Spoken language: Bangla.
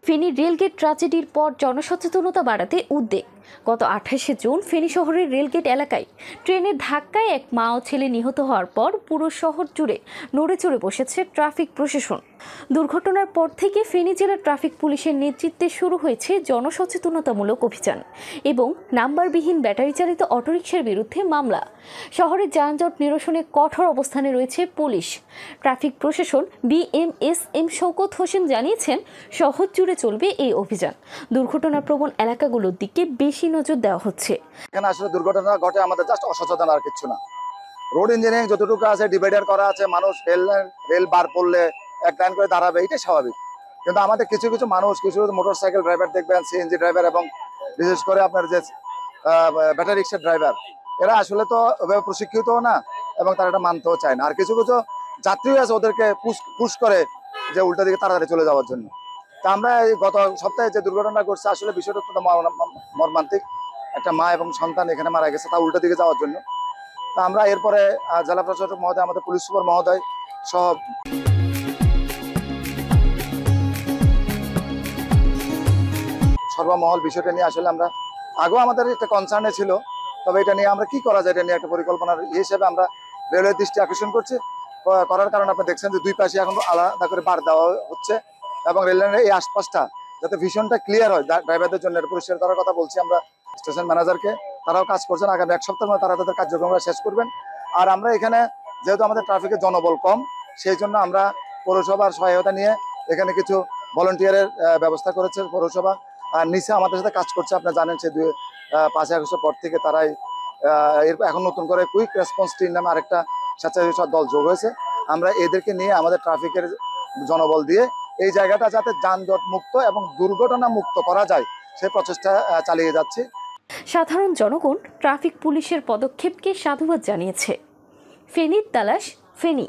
ফেনী রেলগেট ট্র্যাজেডির পর জনসচেতনতা বাড়াতে উদ্যোগ। গত 28শে জুন ফেনী শহরের রেলগেট এলাকায় ট্রেনের ধাক্কায় এক মা ও ছেলে নিহত হওয়ার পর পুরো শহর জুড়ে নড়েচড়ে বসেছে ট্রাফিক প্রশাসন। দুর্ঘটনার পর থেকে ফেনী জেলা ট্রাফিক পুলিশের নেতৃত্বে শুরু হয়েছে জনসচেতনতামূলক অভিযান এবং নাম্বারবিহীন ব্যাটারি চালিত অটোরিকশার বিরুদ্ধে মামলা। শহরের যানজট নিরসনে কঠোর অবস্থানে রয়েছে পুলিশ। ট্রাফিক প্রশাসন BMSM শওকত হোসেন জানিয়েছেন, শহর জুড়ে চলবে এই অভিযান। দুর্ঘটনা প্রবণ এলাকাগুলোর দিকে বেশি নজর দেওয়া হচ্ছে। এখানে আসলে দুর্ঘটনা ঘটে আমাদের জাস্ট অসচেতন, আর কিছু না। রোড ইঞ্জিনিয়ারিং যতটুকু আছে, ডিভাইডার করা আছে, মানুষ রেল বার পড়লে এক লাইন করে দাঁড়াবে, এটাই স্বাভাবিক। কিন্তু আমাদের কিছু কিছু মানুষ, কিছু মোটরসাইকেল ড্রাইভার দেখবেন, CNG ড্রাইভার এবং বিশেষ করে আপনার যে ব্যাটারি রিক্সার ড্রাইভার, এরা আসলে তো ওভাবে প্রশিক্ষিত না এবং তারা এটা মানতেও চায় না। আর কিছু কিছু যাত্রীও আছে, ওদেরকে পুশ করে যে উল্টা দিকে তাড়াতাড়ি চলে যাওয়ার জন্য। তা আমরা এই গত সপ্তাহে যে দুর্ঘটনা ঘটছে, আসলে বিষয়টা তো মর্মান্তিক। একটা মা এবং সন্তান এখানে মারা গেছে, তা উল্টা দিকে যাওয়ার জন্য। তা আমরা এরপরে জেলা প্রশাসক মহোদয়, আমাদের পুলিশ সুপার মহোদয় সহ সর্বমহল বিষয়টা নিয়ে আসলে আমরা আগেও আমাদের একটা কনসার্নে ছিল, তবে এটা নিয়ে আমরা কি করা যায়, এটা নিয়ে একটা পরিকল্পনার হিসেবে আমরা রেলওয়ের দৃষ্টি আকর্ষণ করছি। করার কারণে আপনি দেখছেন যে দুই পাশে এখন আলাদা করে বার দেওয়া হচ্ছে এবং রেললাইনের এই আশপাশটা যাতে ভীষণটা ক্লিয়ার হয় ড্রাইভারদের জন্য, এটা পরিষ্কার করার কথা বলছি আমরা স্টেশন ম্যানেজারকে। তারাও কাজ করছেন, আগামী এক সপ্তাহের মধ্যে তারা তাদের কার্যক্রমটা শেষ করবেন। আর আমরা এখানে যেহেতু আমাদের ট্রাফিকের জনবল কম, সেই জন্য আমরা পৌরসভার সহায়তা নিয়ে এখানে কিছু ভলেন্টিয়ারের ব্যবস্থা করেছে পৌরসভা। আর নিচে আমাদের সাথে কাজ করছে, আপনারা জানেন সে 5 আগস্টের পর থেকে তারাই এখন নতুন করে কুইক রেসপন্স টিম নামে আরেকটা স্বেচ্ছাসেবী দল যোগ হয়েছে। আমরা এদেরকে নিয়ে আমাদের ট্রাফিকের জনবল দিয়ে এই জায়গাটা যাতে যানজট মুক্ত এবং দুর্ঘটনা মুক্ত করা যায়, সেই প্রচেষ্টা চালিয়ে যাচ্ছি। সাধারণ জনগণ ট্রাফিক পুলিশের পদক্ষেপকে সাধুবাদ জানিয়েছে। ফেনীর তালাশ, ফেনী।